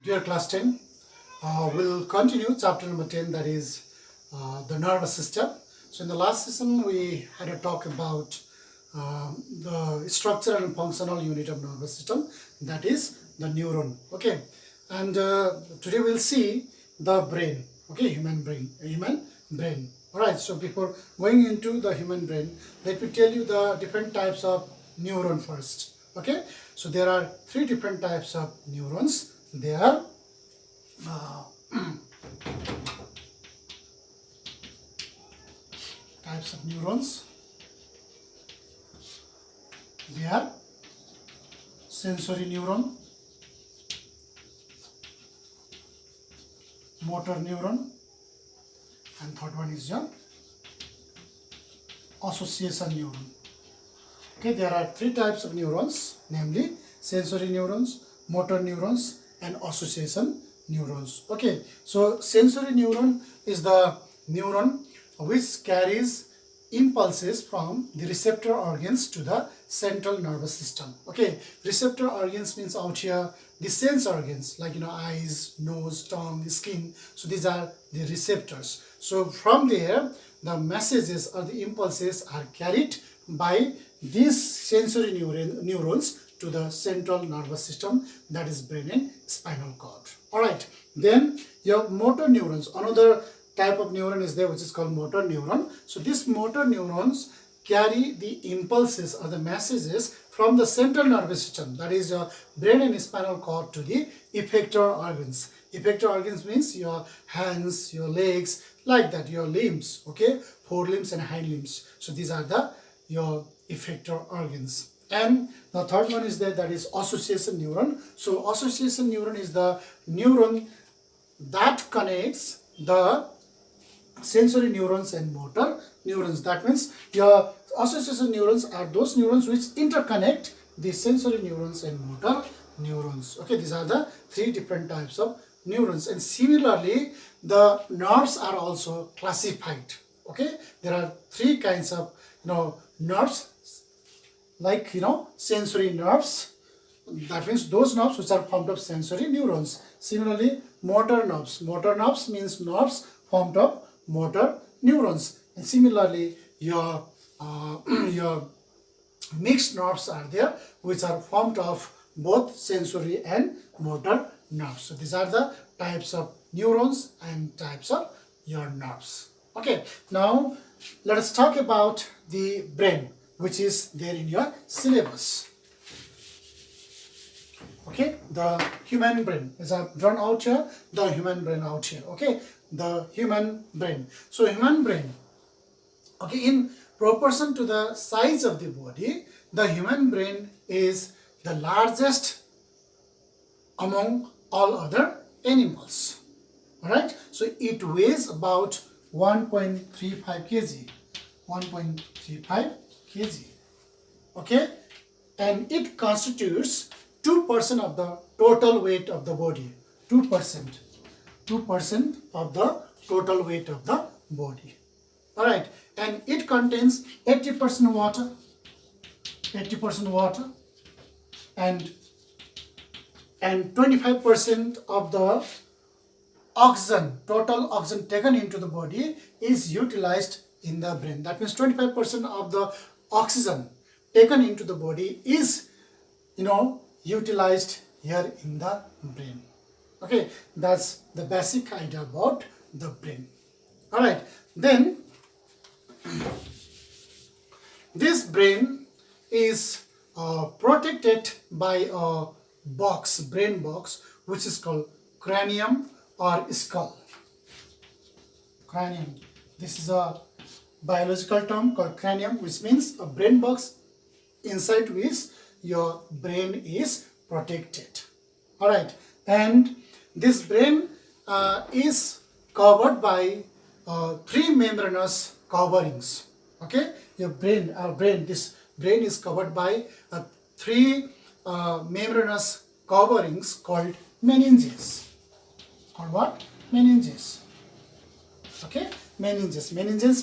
Dear class 10, we'll continue chapter number 10, that is the nervous system. So in the last session we had a talk about the structural and functional unit of nervous system, that is the neuron. Okay, and today we'll see the brain. Okay, human brain. All right, so before going into the human brain, let me tell you the different types of neuron first. Okay, so there are three different types of neurons. They are types of neurons. They are sensory neuron, motor neuron, and third one is your association neuron. Okay, there are three types of neurons, namely sensory neurons, motor neurons, and association neurons. Okay, so sensory neuron is the neuron which carries impulses from the receptor organs to the central nervous system. Okay, receptor organs means out here the sense organs like eyes, nose, tongue, skin. So these are the receptors. So from there the messages or the impulses are carried by these sensory neurons to the central nervous system, that is brain and spinal cord. Alright, then your motor neurons, another type of neuron is there which is called motor neuron. So these motor neurons carry the impulses or the messages from the central nervous system, that is your brain and spinal cord, to the effector organs. Effector organs means your hands, your legs, like that, your limbs, okay, forelimbs and hind limbs. So these are your effector organs. And the third one is there, that is association neuron. So association neuron is the neuron that connects the sensory neurons and motor neurons. That means your association neurons are those neurons which interconnect the sensory neurons and motor neurons. Okay, these are the three different types of neurons. And similarly, the nerves are also classified. Okay, there are three kinds of nerves, like sensory nerves. That means those nerves which are formed of sensory neurons. Similarly, motor nerves. Motor nerves means nerves formed of motor neurons. And similarly, your mixed nerves are there, which are formed of both sensory and motor nerves. So these are the types of neurons and types of your nerves. Okay, now let us talk about the brain, which is there in your syllabus. Okay, the human brain is drawn out here, the human brain out here. Okay, the human brain. So human brain, okay, in proportion to the size of the body, the human brain is the largest among all other animals. Alright, so it weighs about 1.35 kg. 1.35 kg. Okay, and it constitutes 2% of the total weight of the body. 2% of the total weight of the body. All right, and it contains 80% water, and 25% of the oxygen, total oxygen taken into the body is utilized in the brain. That means 25% of the oxygen taken into the body is utilized here in the brain. Okay, that's the basic idea about the brain. All right, then this brain is protected by a box, brain box, which is called cranium or skull. Cranium, this is a biological term called cranium, which means a brain box inside which your brain is protected. All right, and this brain is covered by three membranous coverings. Okay, this brain is covered by three membranous coverings called meninges. Called what? Meninges. Okay, meninges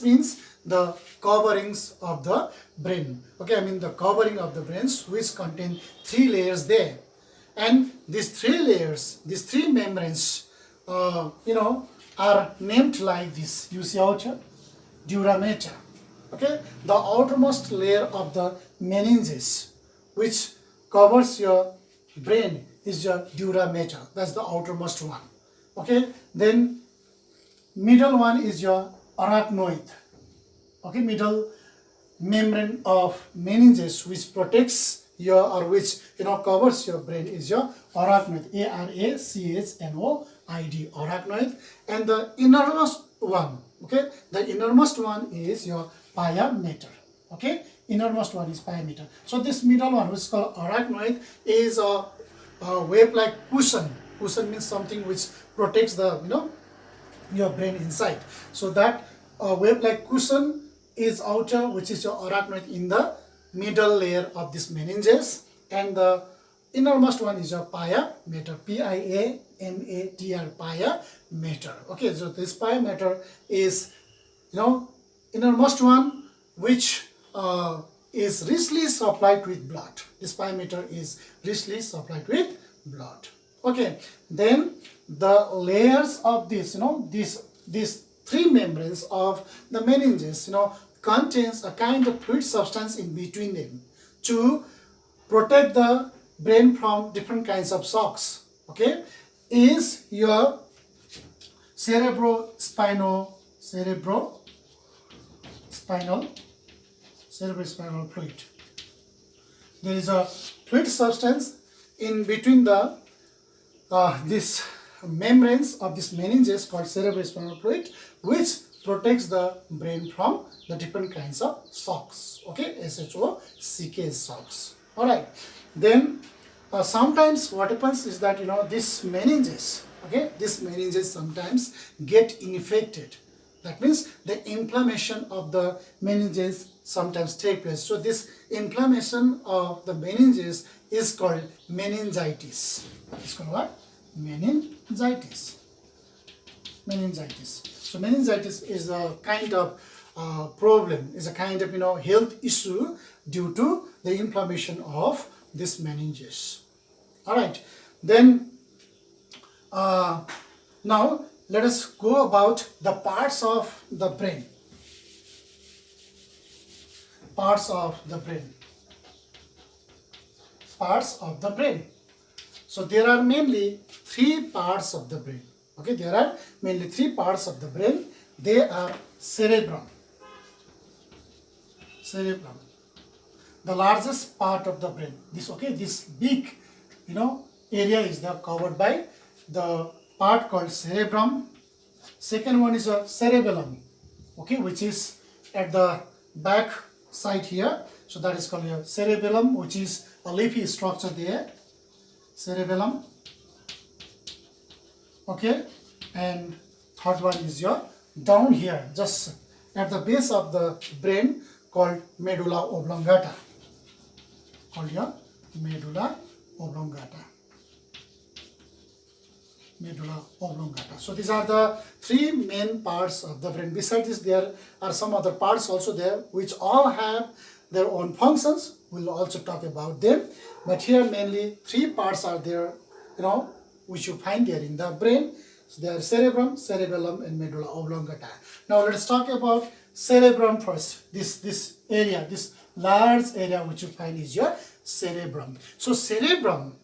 means the coverings of the brain. Okay, I mean the covering of the brains which contain three layers there. And these three layers, these three membranes, are named like this. You see out here, dura mater. Okay, the outermost layer of the meninges, which covers your brain, is your dura mater. That's the outermost one. Okay, then middle one is your arachnoid. Okay, middle membrane of meninges, which protects your, or which covers your brain, is your arachnoid. arachnoid, arachnoid. And the innermost one, okay, the innermost one is your pia mater. Okay, innermost one is pia mater. So this middle one, which is called arachnoid, is a wave-like cushion. Cushion means something which protects the your brain inside. So that wave-like cushion is outer, which is your arachnoid in the middle layer of this meninges, and the innermost one is your pia mater, P-I-A-M-A-T-R, pia mater. Okay, so this pia mater is innermost one, which is richly supplied with blood. This pia mater is richly supplied with blood. Okay, then the layers of this, these three membranes of the meninges, contains a kind of fluid substance in between them to protect the brain from different kinds of shocks. Okay, is your cerebrospinal fluid. There is a fluid substance in between the these membranes of this meninges called cerebrospinal fluid, which protects the brain from the different kinds of shocks. Okay, SHOCK shocks. All right. Then sometimes what happens is that this meninges, okay, this meninges sometimes get infected. That means the inflammation of the meninges sometimes take place. So this inflammation of the meninges is called meningitis. It's called what? Meningitis. So meningitis is a kind of problem, is a kind of health issue due to the inflammation of this meninges. All right. Then now let us go about the parts of the brain. Parts of the brain. So there are mainly three parts of the brain. Okay, there are mainly three parts of the brain. They are cerebrum, the largest part of the brain. This big, area is there covered by the part called cerebrum. Second one is a cerebellum, okay, which is at the back side here. So that is called your cerebellum, which is a leafy structure there. Cerebellum. Okay, and third one is your down here, just at the base of the brain, called medulla oblongata. Medulla oblongata. So these are the three main parts of the brain. Besides this, there are some other parts also there, which all have their own functions. We'll also talk about them. But here mainly three parts are there, which you find there in the brain. So they are cerebrum, cerebellum, and medulla oblongata. Now let us talk about cerebrum first. This area, this large area which you find is your cerebrum. So cerebrum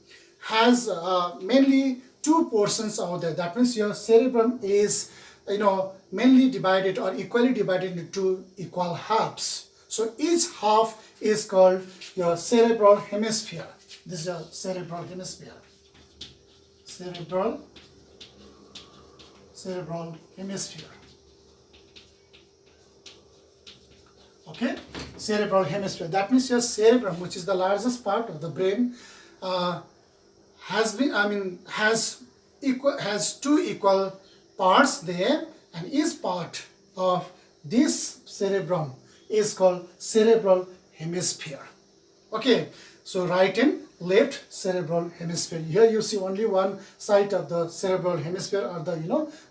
has mainly two portions out there. That means your cerebrum is mainly divided or equally divided into two equal halves. So each half is called your cerebral hemisphere. This is your cerebral hemisphere. Cerebral hemisphere. Okay, cerebral hemisphere. That means your cerebrum, which is the largest part of the brain, has two equal parts there, and each part of this cerebrum is called cerebral hemisphere. Okay, so right and left cerebral hemisphere. Here you see only one side of the cerebral hemisphere, or the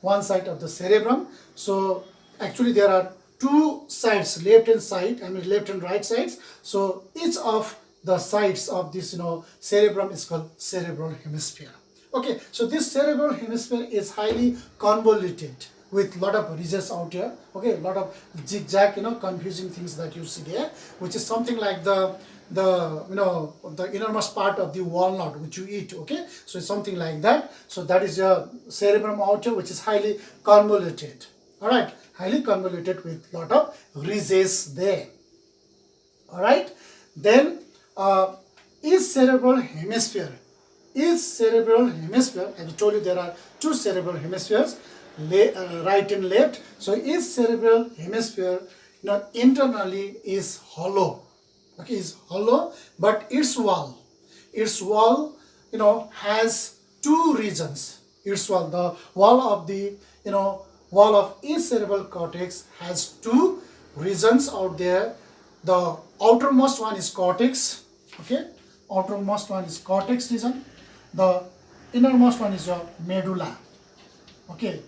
one side of the cerebrum. So actually there are two sides, left and right sides. So each of the sides of this cerebrum is called cerebral hemisphere. Okay, so this cerebral hemisphere is highly convoluted with lot of ridges out here. Okay, lot of zigzag confusing things that you see there, which is something like the innermost part of the walnut which you eat. Okay, so it's something like that. So that is your cerebrum out here, which is highly convoluted. All right, highly convoluted with lot of ridges there. All right, then is cerebral hemisphere, as I told you, there are two cerebral hemispheres, right and left. So is cerebral hemisphere internally is hollow. Okay, is hollow, but its wall has two regions. Its wall, the wall of the wall of each cerebral cortex has two regions out there. The outermost one is cortex. Okay, outermost one is cortex region. The innermost one is your medulla. Okay,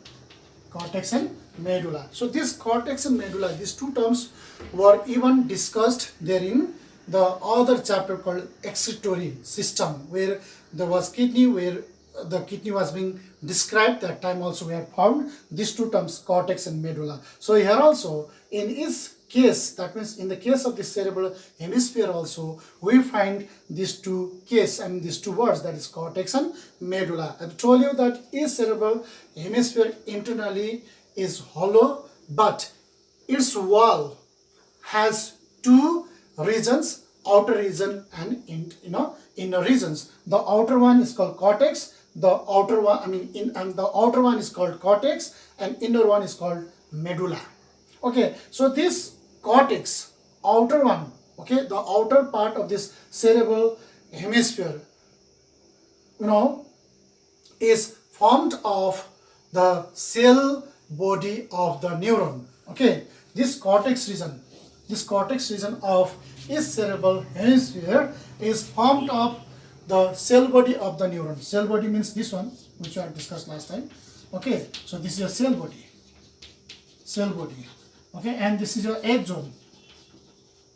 cortex and medulla. So this cortex and medulla, these two terms were even discussed there in the other chapter called excretory system, where there was kidney, where the kidney was being described. That time also we had found these two terms, cortex and medulla. So here also in its case, that means in the case of the cerebral hemisphere also, we find these two case and these two words, that is cortex and medulla. I've told you that each cerebral hemisphere internally is hollow, but its wall has two regions, outer region and inner regions. The outer one is called cortex. The outer one, the outer one is called cortex, and inner one is called medulla. Okay, so this cortex, outer one, okay, the outer part of this cerebral hemisphere, is formed of the cell body of the neuron. Okay, this cortex region of each cerebral hemisphere is formed of the cell body of the neuron. Cell body means this one, which I discussed last time. Okay, so this is your cell body. Okay, and this is your axon.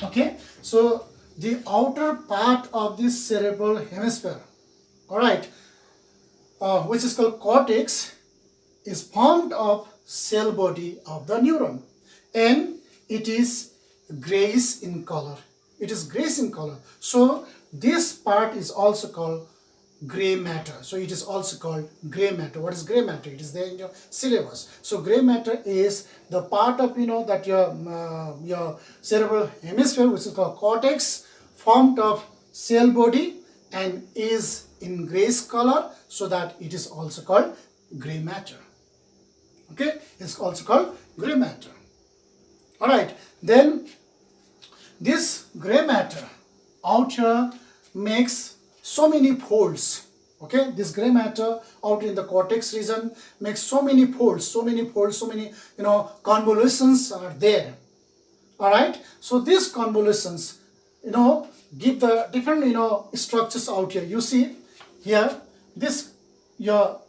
Okay, so the outer part of this cerebral hemisphere, all right, which is called cortex, is formed of cell body of the neuron, and it is grayish in color. So this part is also called gray matter. So it is also called gray matter. What is gray matter? It is there in your syllabus. So gray matter is the part of that your cerebral hemisphere, which is called cortex, formed of cell body and is in grayish color, so that it is also called gray matter. Okay, it's also called gray matter. All right, then this gray matter out here makes so many folds. Okay, this gray matter out in the cortex region makes so many folds, so many convolutions are there. All right, so these convolutions give the different structures out here. You see here, this your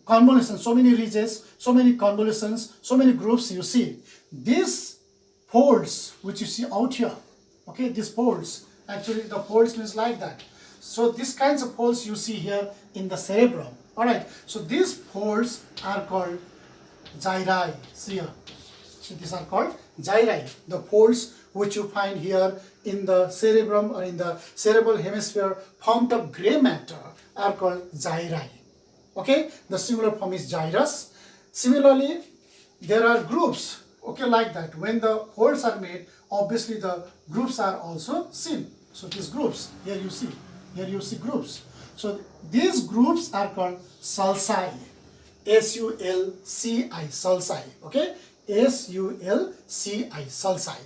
convolution, so many ridges, so many convolutions, so many groups. You see these folds which you see out here. Okay, these folds, actually the folds means like that. So these kinds of folds you see here in the cerebrum. All right, so these folds are called gyri. See here, so these are called gyri. The folds which you find here in the cerebrum or in the cerebral hemisphere formed of gray matter are called gyri. Okay, the singular form is gyrus. Similarly, there are groups. Okay, like that. When the folds are made, obviously the groups are also seen. So these groups, here you see groups. So these groups are called sulci. S-U-L-C-I, sulci. Okay, S-U-L-C-I, sulci.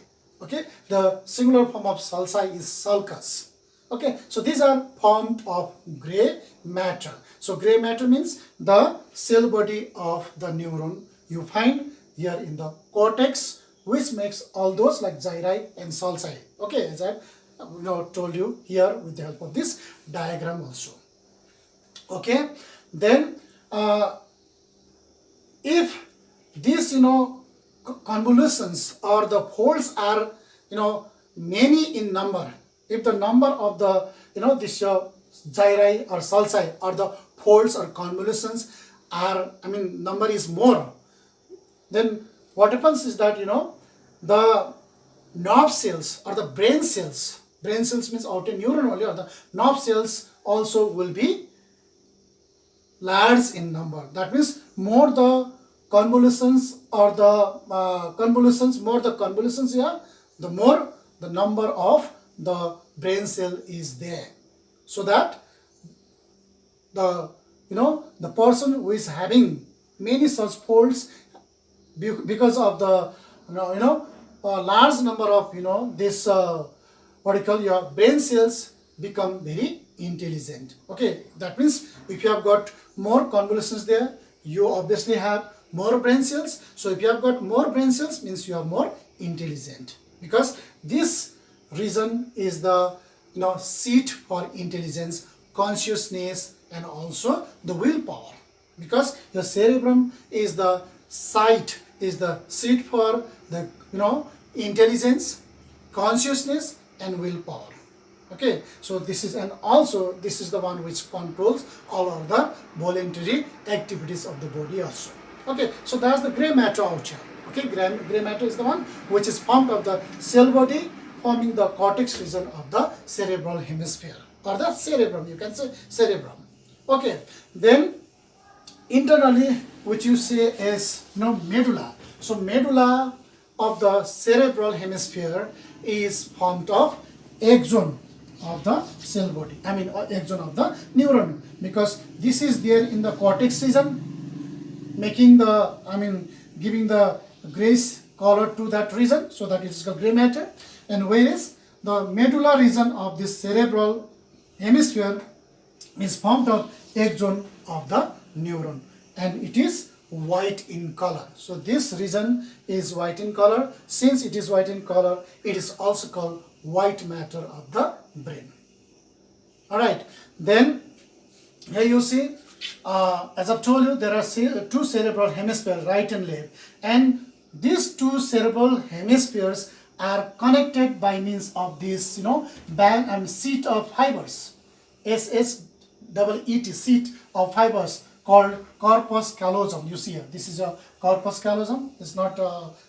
Okay, the singular form of sulci is sulcus. Okay, so these are formed of gray matter. So gray matter means the cell body of the neuron you find here in the cortex, which makes all those like gyri and sulci. Okay, as I told you here with the help of this diagram also. Okay, then if these convolutions or the folds are many in number, if the number of the, this gyri or sulci or the folds or convolutions are, number is more, then what happens is that, the nerve cells or the brain cells means outer neuron only, or the nerve cells also will be large in number. That means more the convolutions or the more the convolutions here, the more the number of the brain cell is there. So that the the person who is having many such folds, because of the large number of this what you call your brain cells become very intelligent. Okay, that means if you have got more convolutions there, you obviously have more brain cells. So if you have got more brain cells, means you are more intelligent, because this region is the seat for intelligence, consciousness, and also the willpower, because your cerebrum is the site, is the seat for the intelligence, consciousness, and willpower. Okay, so this is, and also this is the one which controls all of the voluntary activities of the body also. Okay, so that's the gray matter out here. Okay, gray matter is the one which is formed of the cell body, forming the cortex region of the cerebral hemisphere, or the cerebrum, you can say cerebrum. Okay, then internally, which you say is medulla. So medulla of the cerebral hemisphere is formed of axon of the cell body, axon of the neuron, because this is there in the cortex region, making the, giving the grayish color to that region, so that it is called gray matter. And whereas the medulla region of this cerebral hemisphere is formed of axon of the neuron, and it is white in color. So this region is white in color. Since it is white in color, it is also called white matter of the brain. Alright, then here you see, as I've told you, there are two cerebral hemispheres, right and left, and these two cerebral hemispheres are connected by means of this band and sheet of fibers, SSEET, sheet of fibers, called corpus callosum. You see here, this is a corpus callosum. It's not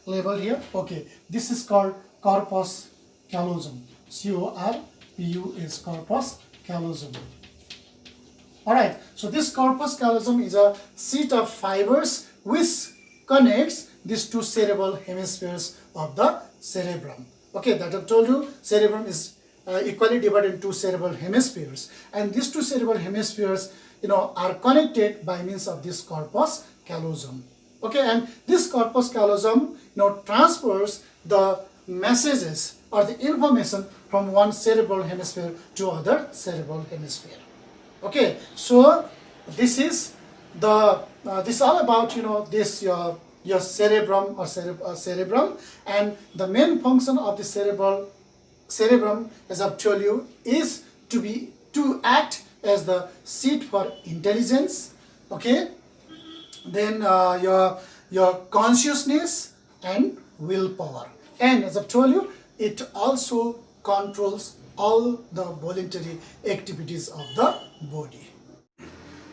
labeled here. Okay, this is called corpus callosum. CORPUS, corpus callosum. Alright, so this corpus callosum is a sheet of fibers which connects these two cerebral hemispheres of the cerebrum. Okay, that I've told you, cerebrum is equally divided into cerebral hemispheres, and these two cerebral hemispheres are connected by means of this corpus callosum. Okay, and this corpus callosum transfers the messages or the information from one cerebral hemisphere to other cerebral hemisphere. Okay, so this is the this all about this your cerebrum or cerebrum, and the main function of the cerebrum, as I've told you, is to act as the seat for intelligence. Okay, then your consciousness and willpower, and as I've told you, it also controls all the voluntary activities of the body.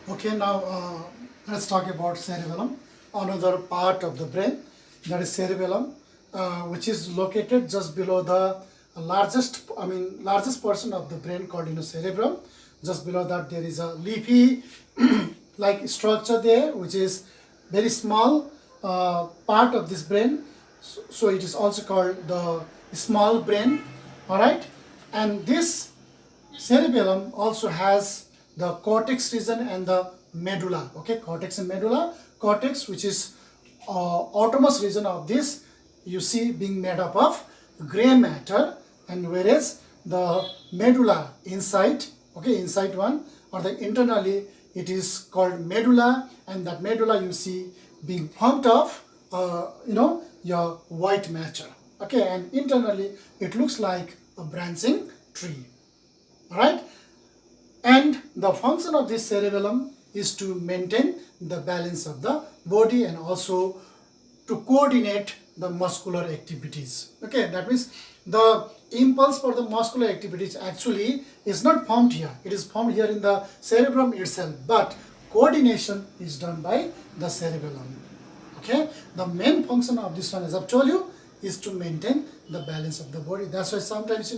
Okay, now let's talk about cerebellum, another part of the brain, that is cerebellum, which is located just below the largest portion of the brain called cerebrum. Just below that there is a leafy like structure there, which is very small part of this brain, so it is also called the small brain. All right, and this cerebellum also has the cortex region and the medulla. Okay, cortex and medulla. Cortex, which is outermost region of this, you see being made up of gray matter, and whereas the medulla inside, okay, inside one, or the internally, it is called medulla, and that medulla you see being formed of your white matter. Okay, and internally it looks like a branching tree. All right, and the function of this cerebellum is to maintain the balance of the body and also to coordinate the muscular activities. Okay, that means the impulse for the muscular activities actually is not formed here. It is formed here in the cerebrum itself, but coordination is done by the cerebellum. Okay, the main function of this one, as I've told you, is to maintain the balance of the body. That's why sometimes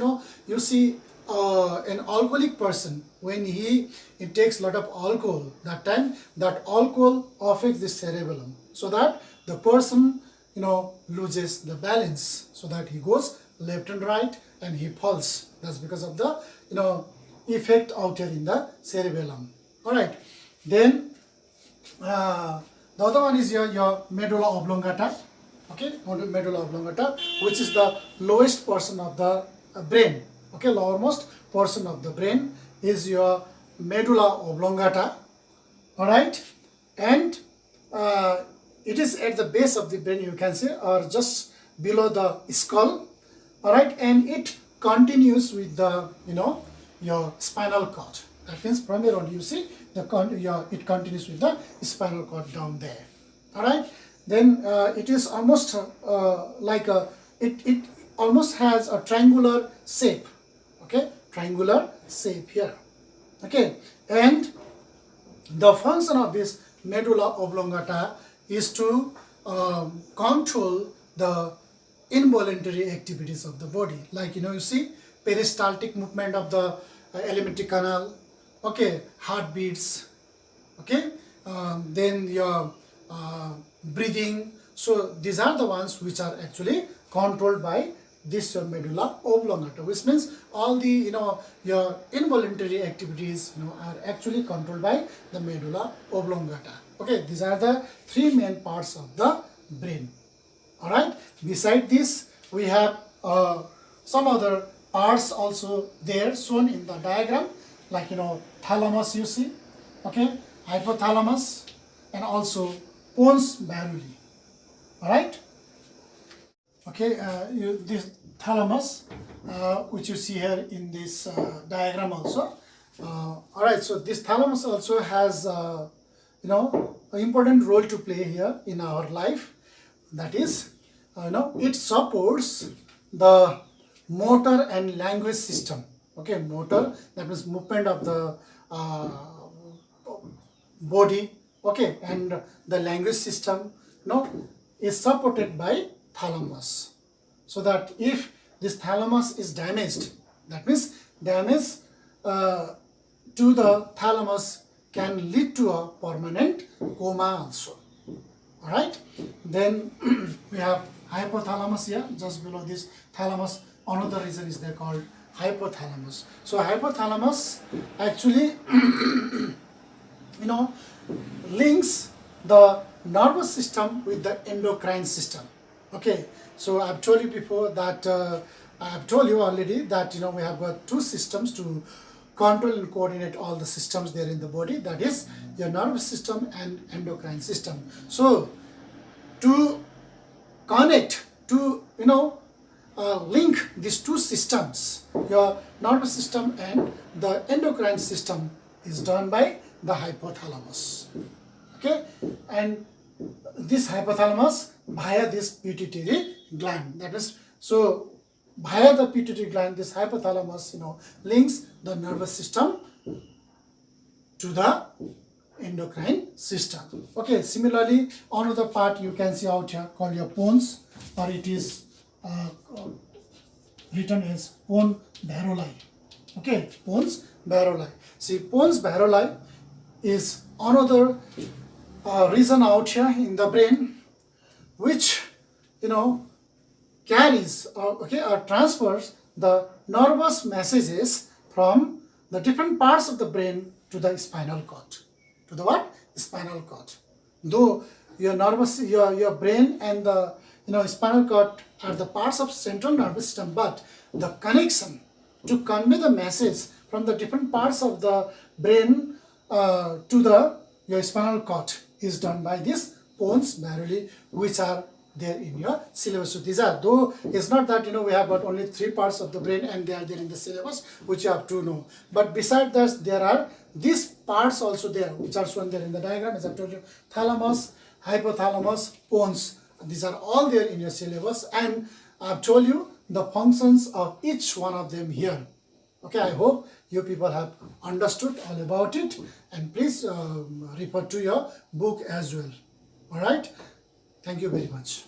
you see an alcoholic person, when he takes a lot of alcohol, that time that alcohol affects the cerebellum, so that the person loses the balance, so that he goes left and right and he falls. That's because of the effect out here in the cerebellum. All right, then the other one is your medulla oblongata. Okay, medulla oblongata, which is the lowest portion of the brain. Okay, lowermost portion of the brain is your medulla oblongata. All right, and it is at the base of the brain, you can say, or just below the skull. All right, and it continues with the your spinal cord. That means from here on, you see it continues with the spinal cord down there. All right, then it is almost like it almost has a triangular shape. Okay, triangular shape here. Okay, and the function of this medulla oblongata is to control the involuntary activities of the body, like you see peristaltic movement of the alimentary canal. Okay, heartbeats. Okay, then your breathing. So these are the ones which are actually controlled by this your medulla oblongata, which means all the your involuntary activities are actually controlled by the medulla oblongata. Okay, these are the three main parts of the brain. All right, beside this we have some other parts also there shown in the diagram, like thalamus, you see. Okay, hypothalamus, and also pons baruli. All right. Okay, this thalamus, which you see here in this diagram also. All right, so this thalamus also has an important role to play here in our life. That is, it supports the motor and language system. Okay, motor, that means movement of the body. Okay, and the language system is supported by thalamus. So that if this thalamus is damaged, that means damage to the thalamus can lead to a permanent coma also. All right, then we have hypothalamus here, just below this thalamus. Another reason is they called hypothalamus. So hypothalamus actually links the nervous system with the endocrine system. Okay, so I've told you before that I've told you already that we have got two systems to control and coordinate all the systems there in the body, that is your nervous system and endocrine system. So to connect, to link these two systems, your nervous system and the endocrine system, is done by the hypothalamus. Okay, and this hypothalamus via this pituitary gland, that is, so via the pituitary gland, this hypothalamus links the nervous system to the endocrine system. Okay, similarly another part you can see out here called your pons, or it is written as pons baruli. Okay, pons baruli. See, pons baruli is another region out here in the brain which carries or transfers the nervous messages from the different parts of the brain to the spinal cord. To the what? Spinal cord. Though your nervous, your brain and the spinal cord are the parts of central nervous system, but the connection to convey the message from the different parts of the brain to your spinal cord is done by this pons baruli, which are there in your syllabus. So these are, though it's not that we have got only three parts of the brain and they are there in the syllabus which you have to know, but beside that there are these parts also there which are shown there in the diagram, as I told you: thalamus, hypothalamus, pons. These are all there in your syllabus, and I've told you the functions of each one of them here. Okay, I hope you people have understood all about it, and please refer to your book as well. All right, thank you very much.